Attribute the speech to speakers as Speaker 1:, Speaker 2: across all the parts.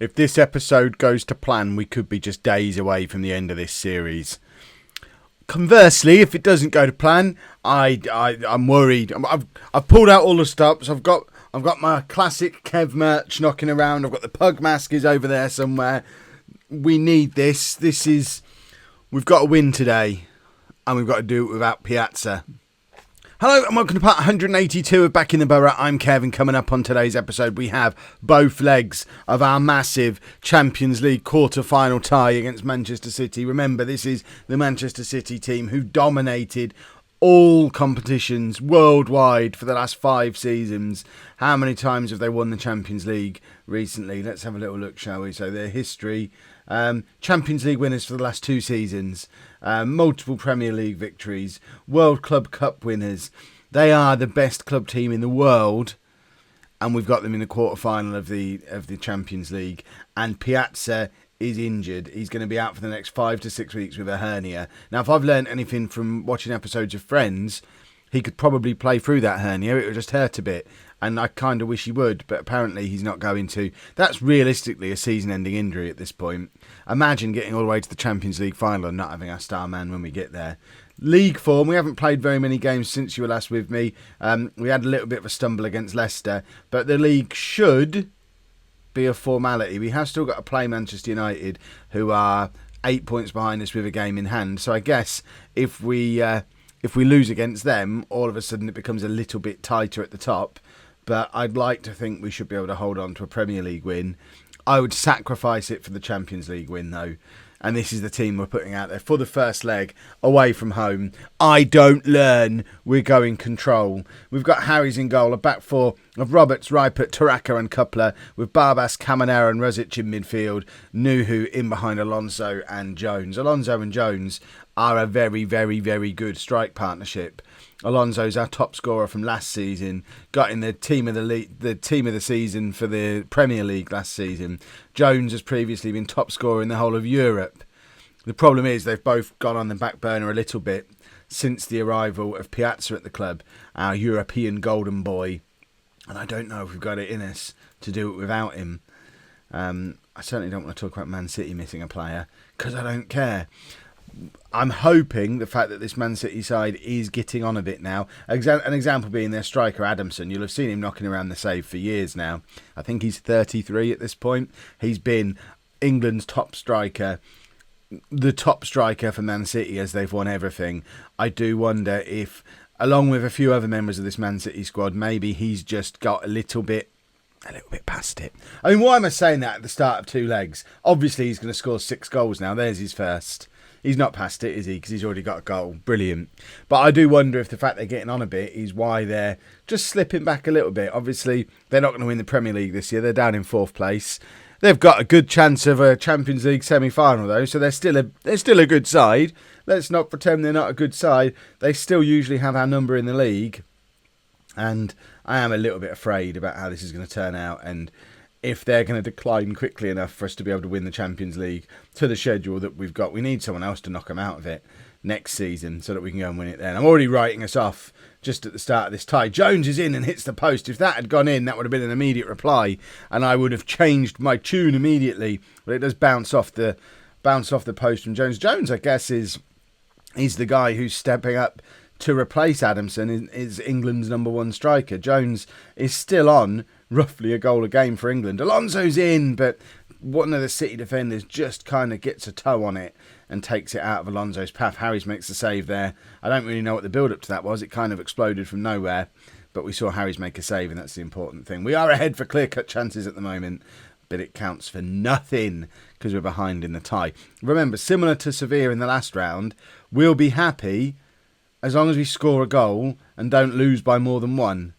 Speaker 1: if this episode goes to plan, we could be just days away from the end of this series. Conversely, if it doesn't go to plan, I'm worried. I've pulled out all the stops. I've got my classic Kev merch knocking around. I've got the pug mask is over there somewhere. We need this. We've got to win today, and we've got to do it without Piazza. Hello and welcome to part 182 of Backing the Boro. I'm Kevin. Coming up on today's episode, we have both legs of our massive Champions League quarter-final tie against Manchester City. Remember, this is the Manchester City team who dominated all competitions worldwide for the last 5 seasons. How many times have they won the Champions League recently? Let's have a little look, shall we? So their history. Champions League winners for the last 2 seasons. Multiple Premier League victories. World Club Cup winners. They are the best club team in the world. And we've got them in the quarter-final of the Champions League. And Piazza is injured. He's going to be out for the next 5 to 6 weeks with a hernia. Now, if I've learned anything from watching episodes of Friends, he could probably play through that hernia. It would just hurt a bit. And I kind of wish he would, but apparently he's not going to. That's realistically a season-ending injury at this point. Imagine getting all the way to the Champions League final and not having our star man when we get there. League form, we haven't played very many games since you were last with me. We had a little bit of a stumble against Leicester, but the league should be a formality. We have still got to play Manchester United, who are 8 points behind us with a game in hand. So I guess if we lose against them, all of a sudden it becomes a little bit tighter at the top. But I'd like to think we should be able to hold on to a Premier League win. I would sacrifice it for the Champions League win, though. And this is the team we're putting out there for the first leg, away from home. I don't learn. We're going control. We've got Harry's in goal, a back four of Roberts, Ripert, Taraka and Coupler, with Barbas, Camanera and Rosic in midfield. Nuhu in behind Alonso and Jones. Alonso and Jones are a very, very, very good strike partnership. Alonso's our top scorer from last season, got in the team of the season for the Premier League last season. Jones has previously been top scorer in the whole of Europe. The problem is they've both gone on the back burner a little bit since the arrival of Piazza at the club, our European golden boy. And I don't know if we've got it in us to do it without him. I certainly don't want to talk about Man City missing a player, because I don't care. I'm hoping the fact that this Man City side is getting on a bit now. An example being their striker, Adamson. You'll have seen him knocking around the save for years now. I think he's 33 at this point. He's been England's top striker, the top striker for Man City as they've won everything. I do wonder if, along with a few other members of this Man City squad, maybe he's just got a little bit past it. I mean, why am I saying that at the start of 2 legs? Obviously, he's going to score 6 goals now. There's his first. He's not past it, is he? Because he's already got a goal. Brilliant. But I do wonder if the fact they're getting on a bit is why they're just slipping back a little bit. Obviously, they're not going to win the Premier League this year. They're down in 4th place. They've got a good chance of a Champions League semi-final, though, so they're still a good side. Let's not pretend they're not a good side. They still usually have our number in the league. And I am a little bit afraid about how this is going to turn out, and if they're going to decline quickly enough for us to be able to win the Champions League to the schedule that we've got. We need someone else to knock them out of it next season so that we can go and win it then. I'm already writing us off just at the start of this tie. Jones is in and hits the post. If that had gone in, that would have been an immediate reply, and I would have changed my tune immediately. But it does bounce off the post from Jones. Jones, I guess, is the guy who's stepping up to replace Adamson, is England's number 1 striker. Jones is still on roughly a goal a game for England. Alonso's in, but one of the City defenders just kind of gets a toe on it and takes it out of Alonso's path. Harry's makes the save there. I don't really know what the build-up to that was. It kind of exploded from nowhere, but we saw Harry's make a save, and that's the important thing. We are ahead for clear-cut chances at the moment, but it counts for nothing because we're behind in the tie. Remember, similar to Sevilla in the last round, we'll be happy as long as we score a goal and don't lose by more than 1.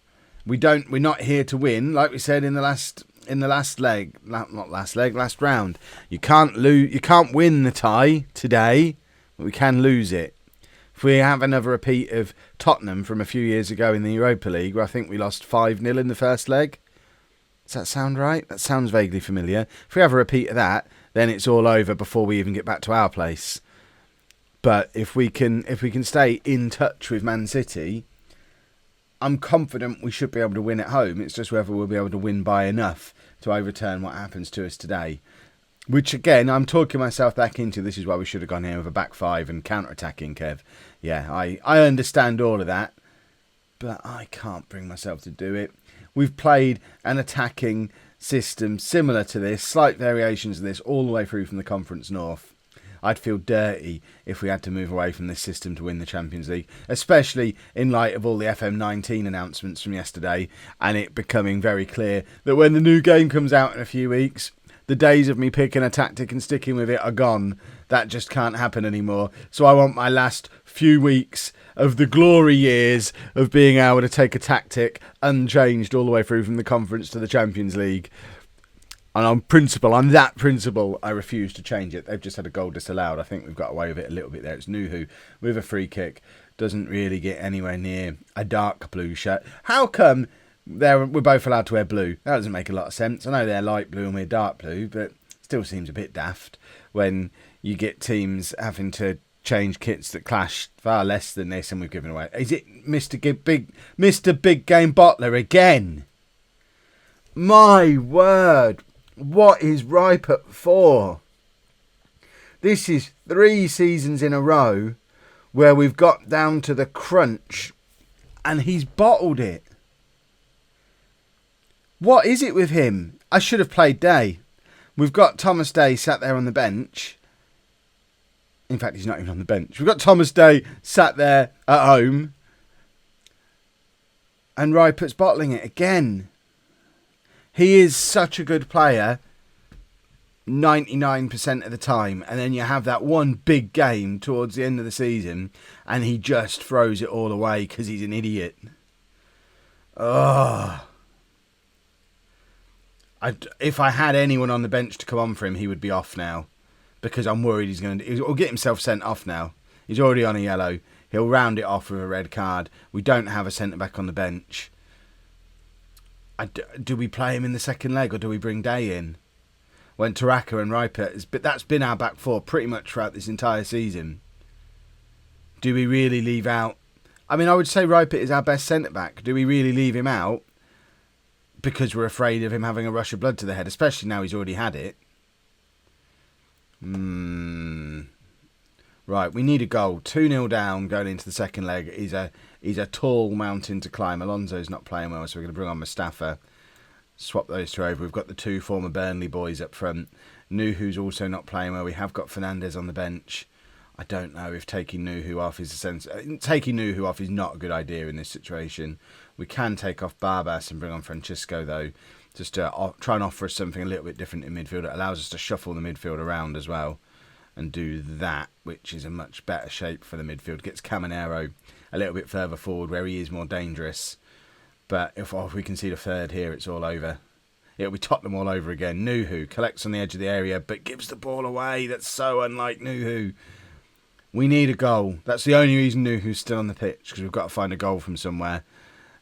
Speaker 1: We're not here to win, like we said in the last round. You can't win the tie today, but we can lose it. If we have another repeat of Tottenham from a few years ago in the Europa League, where I think we lost 5-0 in the first leg. Does that sound right? That sounds vaguely familiar. If we have a repeat of that, then it's all over before we even get back to our place. But if we can stay in touch with Man City, I'm confident we should be able to win at home. It's just whether we'll be able to win by enough. to overturn what happens to us today. Which, again, I'm talking myself back into. This is why we should have gone here with a back five and counter-attacking, Kev. Yeah, I understand all of that, but I can't bring myself to do it. We've played an attacking system similar to this, slight variations of this, all the way through from the Conference North. I'd feel dirty if we had to move away from this system to win the Champions League, especially in light of all the FM18 announcements from yesterday, and it becoming very clear that when the new game comes out in a few weeks, the days of me picking a tactic and sticking with it are gone. That just can't happen anymore. So I want my last few weeks of the glory years of being able to take a tactic unchanged all the way through from the Conference to the Champions League. And on that principle, I refuse to change it. They've just had a goal disallowed. I think we've got away with it a little bit there. It's Nuhu with a free kick. Doesn't really get anywhere near a dark blue shirt. How come we're both allowed to wear blue? That doesn't make a lot of sense. I know they're light blue and we're dark blue, but still seems a bit daft when you get teams having to change kits that clash far less than this, and we've given away. Is it Mr. Big Game Bottler again? My word, what is Ripert for? This is 3 seasons in a row where we've got down to the crunch and he's bottled it. What is it with him? I should have played Day. We've got Thomas Day sat there on the bench. In fact, he's not even on the bench. We've got Thomas Day sat there at home. And Ripert's bottling it again. He is such a good player 99% of the time. And then you have that one big game towards the end of the season and he just throws it all away because he's an idiot. Oh. If I had anyone on the bench to come on for him, he would be off now. Because I'm worried he'll get himself sent off now. He's already on a yellow. He'll round it off with a red card. We don't have a centre-back on the bench. Do we play him in the second leg or do we bring Day in? When Taraka and Ripert, but that's been our back four pretty much throughout this entire season. Do we really leave out? I mean, I would say Ripert is our best centre-back. Do we really leave him out? Because we're afraid of him having a rush of blood to the head, especially now he's already had it. Right, we need a goal. 2-0 down going into the second leg. He's a tall mountain to climb. Alonso's not playing well, so we're going to bring on Mustafa. Swap those two over. We've got the 2 former Burnley boys up front. Nuhu's also not playing well. We have got Fernandez on the bench. I don't know if taking Nuhu off is not a good idea in this situation. We can take off Barbas and bring on Francisco, though, just to try and offer us something a little bit different in midfield. It allows us to shuffle the midfield around as well and do that, which is a much better shape for the midfield. Gets Caminero a little bit further forward where he is more dangerous. But if we can see the third here, it's all over. It'll be Tottenham all over again. Nuhu collects on the edge of the area but gives the ball away. That's so unlike Nuhu. We need a goal. That's the only reason Nuhu's still on the pitch, because we've got to find a goal from somewhere.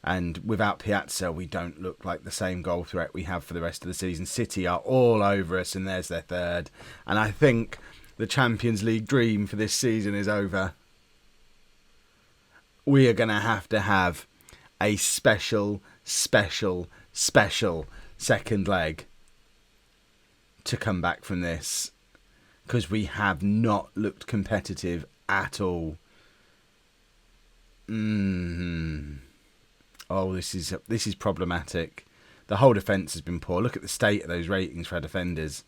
Speaker 1: And without Piazza, we don't look like the same goal threat we have for the rest of the season. City are all over us, and there's their third. And I think the Champions League dream for this season is over. We are going to have a special second leg to come back from this, because we have not looked competitive at all. Oh, this is problematic. The whole defence has been poor. Look at the state of those ratings for our defenders.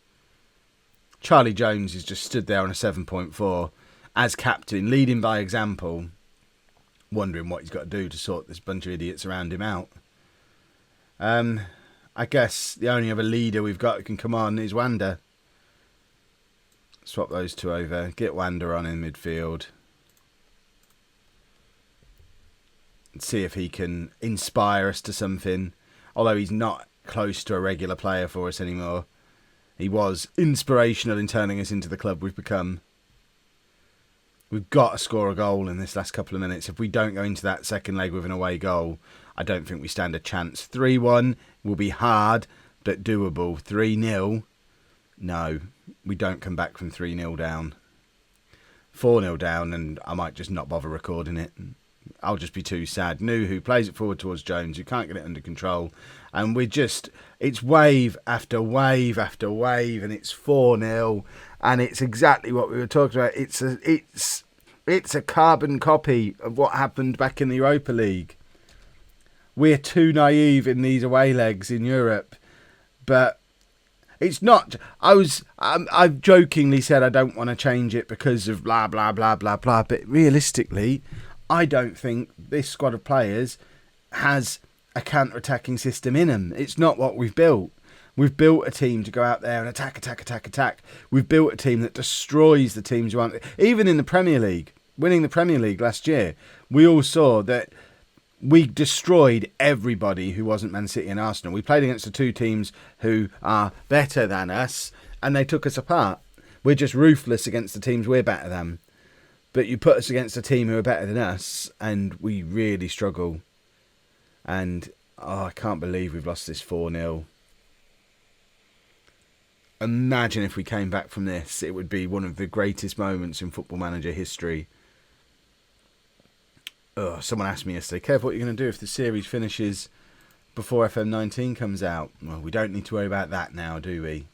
Speaker 1: Charlie Jones has just stood there on a 7.4 as captain, leading by example, wondering what he's got to do to sort this bunch of idiots around him out. I guess the only other leader we've got who can come on is Wanda. Swap those two over. Get Wanda on in midfield. And see if he can inspire us to something. Although he's not close to a regular player for us anymore. He was inspirational in turning us into the club we've become. We've got to score a goal in this last couple of minutes. If we don't go into that second leg with an away goal, I don't think we stand a chance. 3-1 will be hard, but doable. 3-0, no. We don't come back from 3-0 down. 4-0 down, and I might just not bother recording it. I'll just be too sad. Who plays it forward towards Jones, who can't get it under control. And it's wave after wave after wave, and it's 4-0. And it's exactly what we were talking about. It's a carbon copy of what happened back in the Europa League. We're too naive in these away legs in Europe. But it's not. I've jokingly said I don't want to change it because of blah, blah, blah, blah, blah. But realistically, I don't think this squad of players has a counter-attacking system in them. It's not what we've built. We've built a team to go out there and attack. We've built a team that destroys the teams you want. Even in the Premier League, winning the Premier League last year, we all saw that we destroyed everybody who wasn't Man City and Arsenal. We played against the two teams who are better than us, and they took us apart. We're just ruthless against the teams we're better than. But you put us against a team who are better than us, and we really struggle. And I can't believe we've lost this 4-0. Imagine if we came back from this. It would be one of the greatest moments in Football Manager history. Someone asked me yesterday, Kev, what are you going to do if the series finishes before FM19 comes out? Well, we don't need to worry about that now, do we?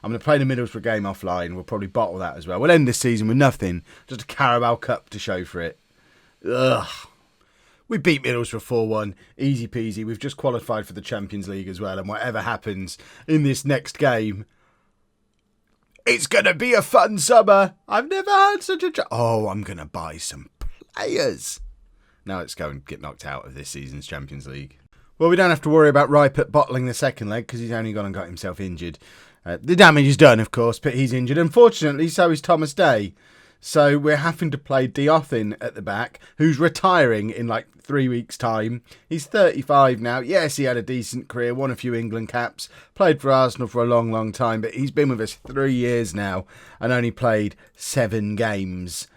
Speaker 1: I'm going to play the Middlesbrough game offline. We'll probably bottle that as well. We'll end this season with nothing. Just a Carabao Cup to show for it. Ugh. We beat Middlesbrough 4-1. Easy peasy. We've just qualified for the Champions League as well. And whatever happens in this next game, it's going to be a fun summer. I've never had such a... I'm going to buy some players. Now let's go and get knocked out of this season's Champions League. Well, we don't have to worry about Ripert bottling the second leg because he's only gone and got himself injured. The damage is done, of course, but he's injured. Unfortunately, so is Thomas Day. So we're having to play Diothin at the back, who's retiring in like 3 weeks' time. He's 35 now. Yes, he had a decent career, won a few England caps, played for Arsenal for a long, long time, but he's been with us 3 years now and only played 7 games.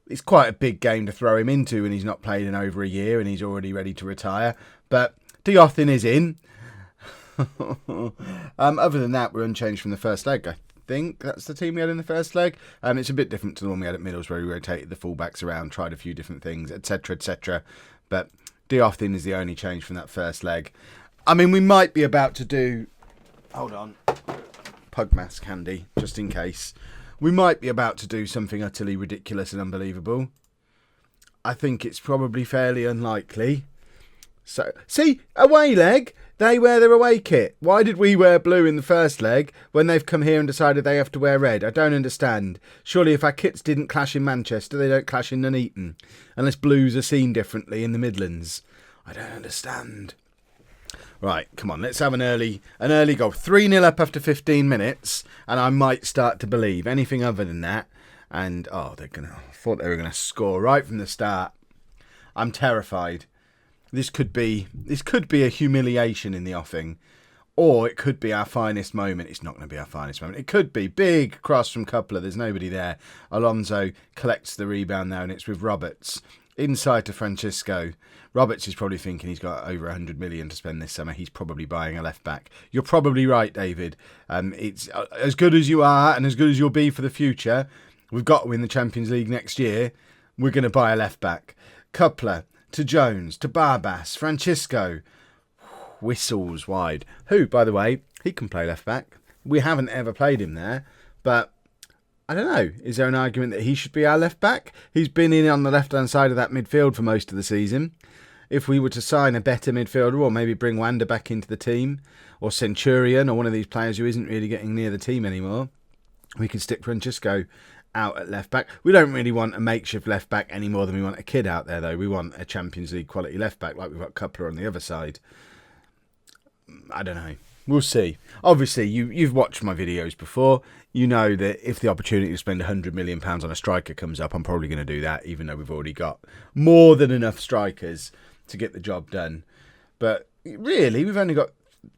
Speaker 1: It's quite a big game to throw him into when he's not played in over a year and he's already ready to retire. But Diothin is in. Other than that, we're unchanged from the first leg. I think that's the team we had in the first leg. It's a bit different to the one we had at Middlesbrough, where we rotated the fullbacks around, tried a few different things, etc., etc. But Diothin is the only change from that first leg. I mean, we might be about to do... Hold on. Pug mask handy, just in case. We might be about to do something utterly ridiculous and unbelievable. I think it's probably fairly unlikely. So, see, away leg, they wear their away kit. Why did we wear blue in the first leg when they've come here and decided they have to wear red? I don't understand. Surely if our kits didn't clash in Manchester, they don't clash in Nuneaton. Unless blues are seen differently in the Midlands. I don't understand. Right, come on, let's have an early goal. 3-0 up after 15 minutes, and I might start to believe. Anything other than that, and I thought they were gonna score right from the start. I'm terrified. This could be a humiliation in the offing, or it could be our finest moment. It's not going to be our finest moment. It could be big cross from Coupler. There's nobody there. Alonso collects the rebound now, and it's with Roberts inside to Francisco. Roberts is probably thinking he's got over 100 million to spend this summer. He's probably buying a left back. You're probably right, David. It's as good as you are and as good as you'll be for the future. We've got to win the Champions League next year. We're going to buy a left back. Coupler to Jones to Barbas. Francisco whistles wide. Who, by the way, he can play left back. We haven't ever played him there, but I don't know. Is there an argument that he should be our left back? He's been in on the left-hand side of that midfield for most of the season. If we were to sign a better midfielder, or maybe bring Wanda back into the team, or Centurion, or one of these players who isn't really getting near the team anymore, we could stick Francisco out at left back. We don't really want a makeshift left back any more than we want a kid out there, though. We want a Champions League quality left back, like we've got Coupler on the other side. I don't know. We'll see. Obviously, you've watched my videos before. You know that if the opportunity to spend £100 million on a striker comes up, I'm probably going to do that, even though we've already got more than enough strikers to get the job done. But really, we've only got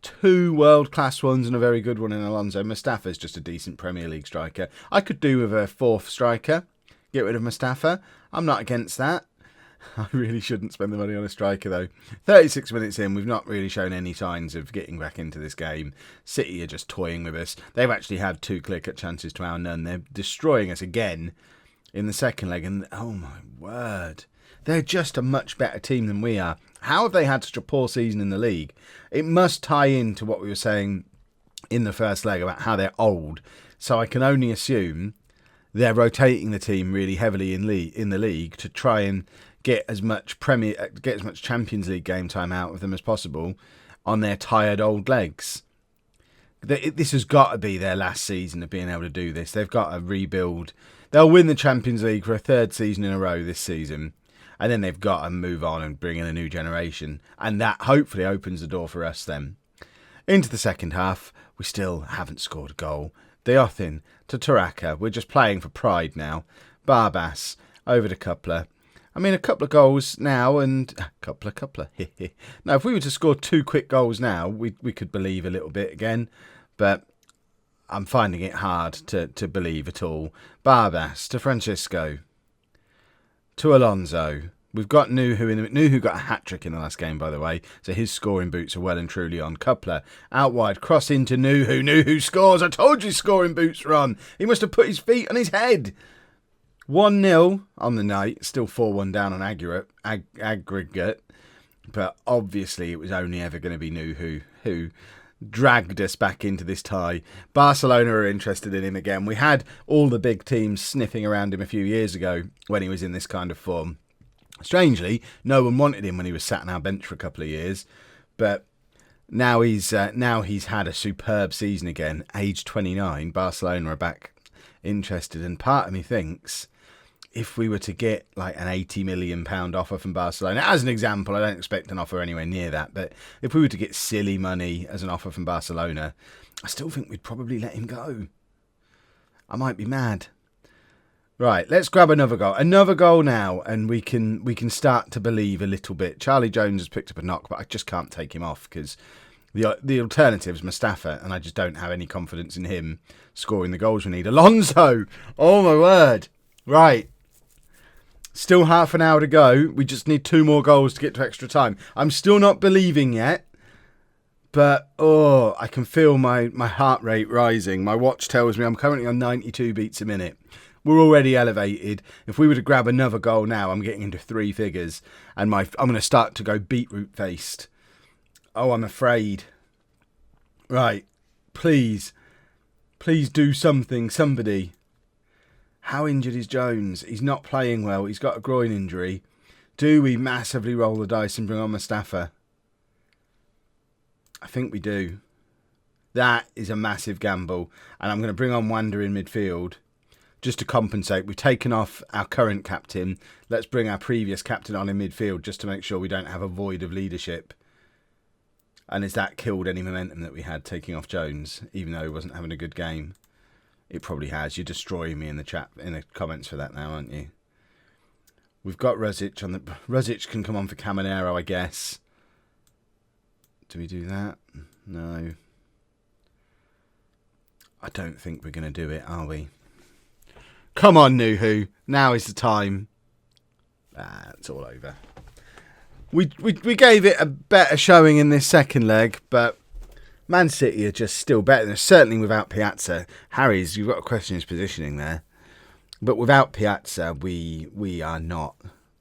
Speaker 1: 2 world-class ones and a very good one in Alonso. Mustafa's just a decent Premier League striker. I could do with a 4th striker. Get rid of Mustafa. I'm not against that. I really shouldn't spend the money on a striker, though. 36 minutes in, we've not really shown any signs of getting back into this game. City are just toying with us. They've actually had 2 clear-cut chances to our none. They're destroying us again in the second leg. And, oh, my word. They're just a much better team than we are. How have they had such a poor season in the league? It must tie into what we were saying in the first leg about how they're old. So I can only assume they're rotating the team really heavily in the league to try and get as much Champions League game time out of them as possible on their tired old legs. This has got to be their last season of being able to do this. They've got to rebuild. They'll win the Champions League for a third season in a row this season. And then they've got to move on and bring in a new generation. And that hopefully opens the door for us then. Into the second half, we still haven't scored a goal. Diothin to Taraka. We're just playing for pride now. Barbas over to Coupler. I mean, a couple of goals now and... Coupler. Now, if we were to score 2 quick goals now, we could believe a little bit again. But I'm finding it hard to believe at all. Barbas to Francisco. To Alonso. We've got Nuhu. Nuhu got a hat-trick in the last game, by the way. So his scoring boots are well and truly on. Coupler. Out wide. Cross into Nuhu. Nuhu scores. I told you scoring boots were on. He must have put his feet on his head. 1-0 on the night. Still 4-1 down on aggregate. But obviously it was only ever going to be Nuhu who dragged us back into this tie. Barcelona are interested in him again. We had all the big teams sniffing around him a few years ago when he was in this kind of form. Strangely, no one wanted him when he was sat on our bench for a couple of years, but now he's had a superb season again. Age 29, Barcelona are back interested, and part of me thinks if we were to get like an £80 million offer from Barcelona, as an example, I don't expect an offer anywhere near that, but if we were to get silly money as an offer from Barcelona, I still think we'd probably let him go. I might be mad. Right, let's grab another goal. Another goal now, and we can start to believe a little bit. Charlie Jones has picked up a knock, but I just can't take him off because the alternative is Mustafa, and I just don't have any confidence in him scoring the goals we need. Alonso! Oh, my word. Right. Still half an hour to go. We just need 2 more goals to get to extra time. I'm still not believing yet, but, I can feel my heart rate rising. My watch tells me I'm currently on 92 beats a minute. We're already elevated. If we were to grab another goal now, I'm getting into 3 figures. And I'm going to start to go beetroot-faced. Oh, I'm afraid. Right. Please. Please do something, somebody. How injured is Jones? He's not playing well. He's got a groin injury. Do we massively roll the dice and bring on Mustafa? I think we do. That is a massive gamble. And I'm going to bring on Wander in midfield. Just to compensate. We've taken off our current captain. Let's bring our previous captain on in midfield just to make sure we don't have a void of leadership. And has that killed any momentum that we had taking off Jones, even though he wasn't having a good game? It probably has. You're destroying me in the chat, in the comments for that now, aren't you? We've got Ruzic on the... Ruzic can come on for Caminero, I guess. Do we do that? No. I don't think we're going to do it, are we? Come on, Nuhu. Now is the time. It's all over. We gave it a better showing in this second leg, but Man City are just still better. Than certainly without Piazza. Harry's, you've got to question his positioning there. But without Piazza, we are not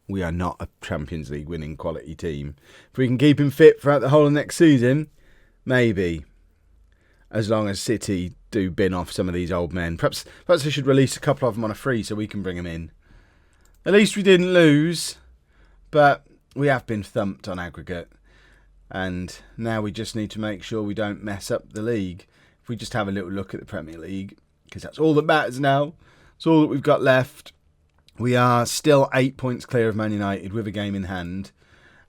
Speaker 1: a Champions League winning quality team. If we can keep him fit throughout the whole of next season, maybe. As long as City do bin off some of these old men. Perhaps they should release a couple of them on a free so we can bring them in. At least we didn't lose, but we have been thumped on aggregate. And now we just need to make sure we don't mess up the league. If we just have a little look at the Premier League, because that's all that matters now. It's all that we've got left. We are still 8 points clear of Man United with a game in hand,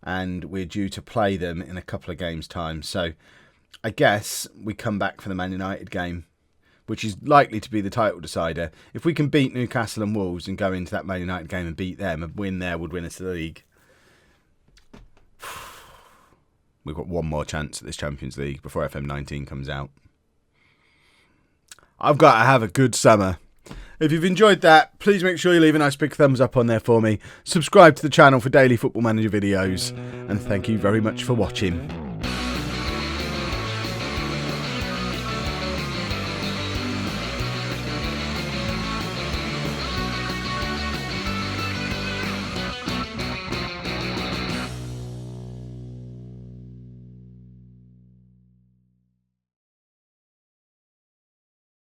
Speaker 1: and we're due to play them in a couple of games' time. So I guess we come back for the Man United game, which is likely to be the title decider. If we can beat Newcastle and Wolves and go into that Man United game and beat them, a win there would win us the league. We've got one more chance at this Champions League before FM19 comes out. I've got to have a good summer. If you've enjoyed that, please make sure you leave a nice big thumbs up on there for me. Subscribe to the channel for daily Football Manager videos. And thank you very much for watching.